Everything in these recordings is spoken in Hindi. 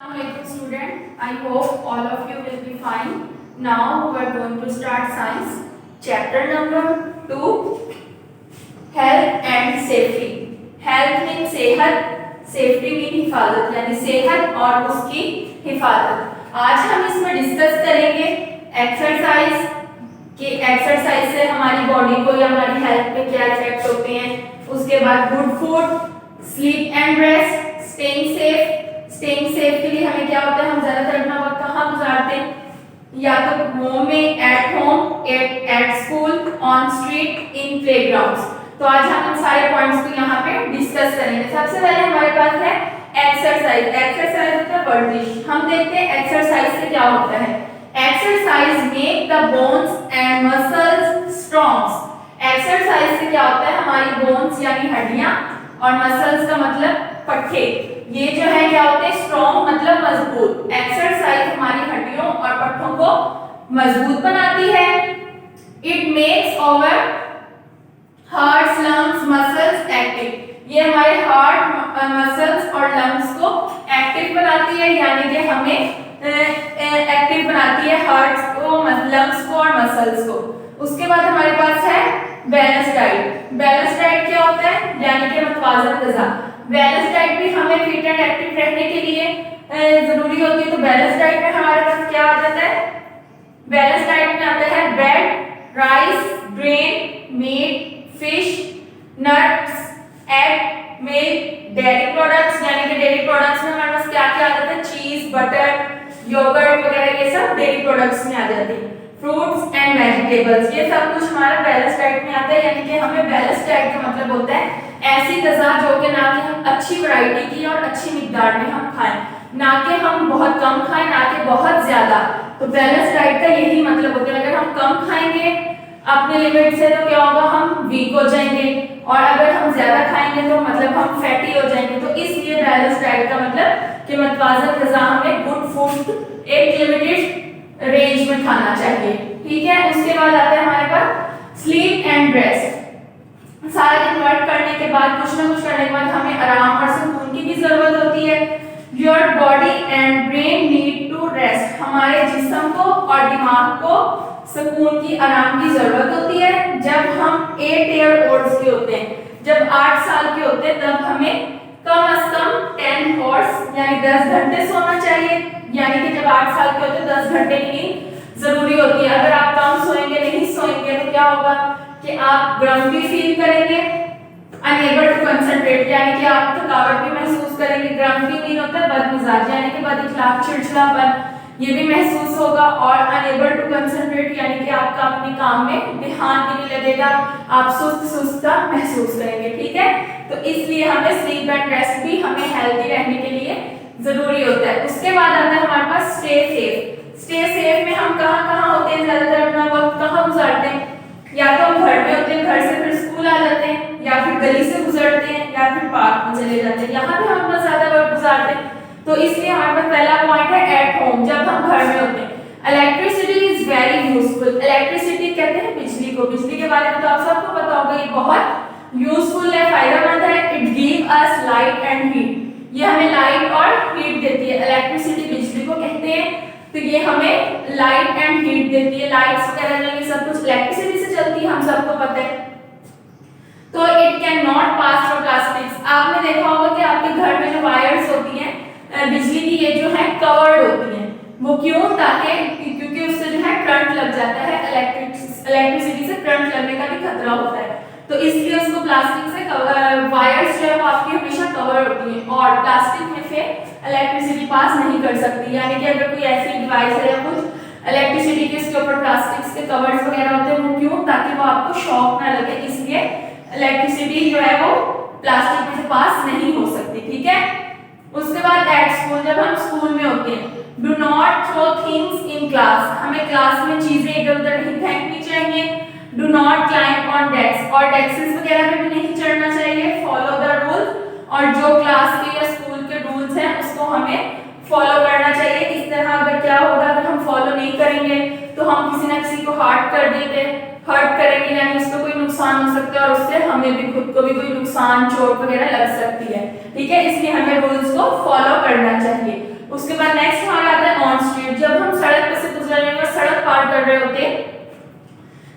Assalamualaikum student, I hope all of you will be fine. Now we are going to start science chapter number 2 health and safety. Health means सेहत, safety means हिफाजत यानी सेहत और उसकी हिफाजत। आज हम इसमें डिस्कस करेंगे एक्सरसाइज कि एक्सरसाइज से हमारी बॉडी को या हमारी हेल्थ पे क्या इफेक्ट होते हैं। उसके बाद good food, sleep and rest, staying safe. Staying safe के लिए हमें क्या होता है, हम ज्यादातर अपना वक्त कहाँ गुजारते हैं, या तो होम में, at home, at school, on street, in playgrounds. तो आज हम इन सारे पॉइंट्स को यहाँ पे डिस्कस करेंगे। सबसे पहले हमारे पास है एक्सरसाइज। एक्सरसाइज होता है वर्जिश। हम देखते हैं एक्सरसाइज से क्या होता है। Exercise make the bones and muscles strong. Exercise से क्या होता है, हमारी बोन्स यानी हड्डियां और मसल्स का मतलब पट्टे, ये जो है क्या होते हैं, स्ट्रॉन्ग मतलब मजबूत। एक्सरसाइज हमारी हड्डियों और पट्टों को मजबूत बनाती है। It makes our heart, lungs, muscles active. ये हमारे हार्ट, मसल्स और लंग्स को एक्टिव बनाती है, यानी कि हमें एक्टिव बनाती है हार्ट को, लंग्स को और मसल्स को। उसके बाद हमारे पास है बैलेंस डाइट। बैलेंस डाइट क्या होता है, यानी कि मुतवाज़न ग़िज़ा। बैलेंस डाइट भी हमें फिट एंड एक्टिव रहने के लिए जरूरी होती है। तो बैलेंस डाइट में हमारे पास क्या आ जाता है, बैलेंस डाइट में आता है bread, rice, grain, meat, fish, nuts, egg, milk, dairy products. यानी कि डेयरी प्रोडक्ट्स में हमारे पास क्या क्या आ जाता है, चीज, बटर, योगर्ट वगैरह, ये सब डेयरी प्रोडक्ट्स में आ जाते हैं। फ्रूट्स एंड वेजिटेबल्स, ये सब कुछ हमारा बैलेंस डाइट में आता है। यानी कि हमें बैलेंस डाइट का मतलब होता है ऐसी ग़िज़ा जो कि ना कि हम अच्छी वैरायटी की और अच्छी मिकदार में हम खाएं, ना कि हम बहुत कम खाएं, ना कि बहुत ज्यादा। तो बैलेंस डाइट का यही मतलब होता है। अगर हम कम खाएंगे अपने लिमिट से तो क्या होगा, हम वीक हो जाएंगे, और अगर हम ज्यादा खाएंगे तो मतलब हम फैटी हो जाएंगे। तो इसलिए बैलेंस डाइट का मतलब कि मुतवाज़न ग़िज़ा, हमें गुड फूड एक लिमिटेड रेंज में खाना चाहिए, ठीक है। उसके बाद आता है हमारे पास स्लीप एंड रेस्ट। सारा दिन वर्क करने के बाद, कुछ ना कुछ करने के बाद हमें आराम और सुकून की भी जरूरत होती है। Your body and brain need to rest. हमारे जिस्म को और दिमाग को सुकून की, आराम की जरूरत होती है। जब हम 8 ईयर ओल्ड के होते हैं, जब 8 साल के होते हैं, तब हमें कम से कम 10 आवर्स यानी 10 घंटे सोना चाहिए। यानी कि जब 8 साल के होते हैं 10 घंटे की नींद जरूरी होती है। अगर आप कम सोएंगे, नहीं सोएंगे, तो क्या होगा कि आप ग्रम्पी फील करेंगे, अनएबल टू कंसंट्रेट, यानी कि आप थकावट भी महसूस करेंगे। ग्रम्पी मीन होता है बदमिजाज, यानी कि बदइखलाक, चिड़चिड़ापन, ये भी महसूस होगा। और अनएबल टू कंसंट्रेट यानी कि आपका अपने काम में ध्यान भी नहीं लगेगा, आप सुस्त महसूस करेंगे, ठीक है। तो इसलिए हमें स्लीप एंड रेस्ट भी हमें हेल्दी रहने के लिए जरूरी होता है। उसके बाद आता है हमारे पास स्टे सेफ। स्टे सेफ में हम कहाँ होते हैं, ज्यादातर अपना वक्त कहाँ गुजारते हैं, या तो हम घर में होते हैं, घर से फिर स्कूल आ जाते हैं, या फिर गली से गुजरते हैं, या फिर पार्क में चले जाते हैं। यहाँ पे हम अपना ज्यादा वक्त गुजारते हैं। तो इसलिए हमारे पास पहला पॉइंट है एट होम, जब हम घर में होते हैं। Electricity is very useful. Electricity कहते हैं बिजली को। बिजली के बारे में तो आप सबको पता होगा, ये बहुत यूजफुल है, फायदेमंद है। It give us light and heat. ये हमें लाइट और हीट देती है। इलेक्ट्रिसिटी बिजली को कहते हैं, तो ये हमें लाइट एंड हीट देती है। लाइट्स वगैरह में ये सब कुछ इलेक्ट्रिसिटी से चलती है, हम सबको पता है। तो it can not pass through plastics. आपने देखा होगा कि आपके घर में जो वायर्स होती हैं बिजली की, ये जो है कवर्ड होती हैं। वो क्यों, ताकि क्योंकि उससे जो है करंट लग जाता है, इलेक्ट्रिसिटी से करंट लगने का भी खतरा होता है। तो इसलिए उसको प्लास्टिक से वायर्स जो है वो आपकी हमेशा कवर होती हैं, और प्लास्टिक में से इलेक्ट्रिसिटी पास नहीं कर सकती। यानी कि अगर कोई ऐसी डिवाइस है या कुछ इलेक्ट्रिसिटी के इसके ऊपर प्लास्टिक्स के कवर्स वगैरह होते हैं, वो क्यों, ताकि वो आपको शॉक ना लगे। इसलिए इलेक्ट्रिसिटी जो है वो प्लास्टिक में से पास नहीं हो सकती, ठीक है। उसके बाद एट स्कूल, जब हम स्कूल में होते हैं, do not throw things in class. हमें क्लास में चीजें इधर उधर नहीं फेंकनी चाहिए। Do not climb on desk, और डेस्क्स वगैरह पे भी नहीं चढ़ना चाहिए। फॉलो द रूल्स, और जो क्लास के या स्कूल के रूल्स हैं उसको हमें फॉलो करना चाहिए। इस तरह अगर क्या होगा, अगर हम फॉलो नहीं करेंगे तो हम किसी ना किसी को हर्ट करेंगे, यानी उसको कोई नुकसान हो सकता है, और उससे हमें भी, खुद को भी कोई नुकसान, चोट वगैरह लग सकती है, ठीक है। इसलिए हमें रूल्स को फॉलो करना चाहिए। उसके बाद नेक्स्ट हमारा आता है ऑन स्ट्रीट, जब हम सड़क पे से गुजर रहे हैं और सड़क पार कर रहे होते हैं,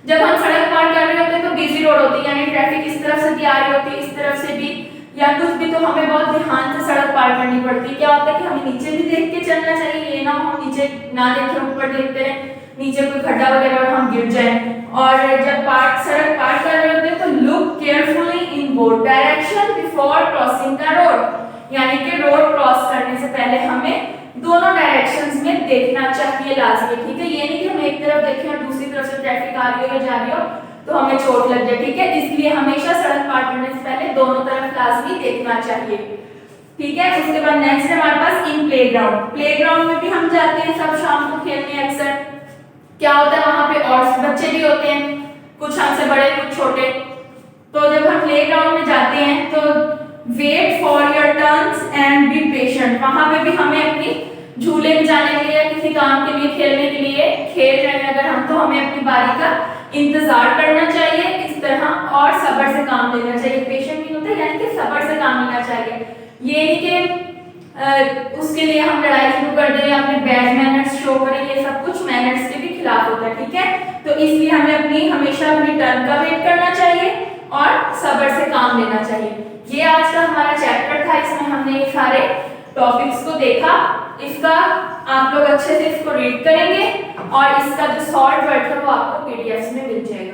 जब हम सड़क पार कर रहे होते हैं तो बिजी रोड होती है, यानी ट्रैफिक इस तरफ से भी आ रही होती है, इस तरफ से भी या कुछ भी, तो हमें बहुत ध्यान से सड़क पार करनी पड़ती है। क्या होता है कि हमें नीचे भी देख के चलना चाहिए, ये ना हम नीचे ना देखें ऊपर देखते हैं, नीचे कोई खड्डा वगैरह और हम गिर जाएं। और जब सड़क पार कर रहे होते हैं तो look carefully in both direction before crossing the road, यानी कि रोड क्रॉस करने से पहले हमें दोनों डायरेक्शंस में देखना चाहिए लाजमी, ठीक है। ये नहीं कि हम एक तरफ देखें और दूसरी तरफ से ट्रैफिक आ रही हो या जा रही हो तो हमें चोट लग जाए, ठीक है। इसलिए हमेशा सड़क पार करने से पहले दोनों तरफ लाजमी देखना चाहिए, ठीक है। उसके बाद नेक्स्ट है हमारे पास इन प्लेग्राउंड। प्लेग्राउंड में भी हम जाते हैं सब शाम को खेलने अक्सर। क्या होता है वहां पे और बच्चे भी होते हैं, कुछ हमसे बड़े कुछ छोटे। तो जब हम प्लेग्राउंड में जाते हैं तो wait for your turns and be patient, वहां पे भी हमें अपनी झूले में जाने के लिए, किसी काम के लिए, खेलने के लिए खेल रहे हैं अगर हम, तो हमें अपनी बारी का इंतजार करना चाहिए इस तरह, और सब्र से काम लेना चाहिए। पेशेंट भी होता है यानी कि सब्र से काम लेना चाहिए, ये नहीं कि उसके लिए हम लड़ाई शुरू कर दें या अपने बैड मैनर्स शो करें, ये सब कुछ मैनर्स के भी खिलाफ होता है, ठीक है। तो इसलिए हमें हमेशा अपनी टर्न का वेट करना चाहिए और सब्र से काम लेना चाहिए। ये आज का हमारा चैप्टर था, इसमें हमने ये सारे टॉपिक्स को देखा। इसका आप लोग अच्छे से इसको रीड करेंगे और इसका जो सॉल्व वर्ड है वो आपको पीडीएफ में मिल जाएगा।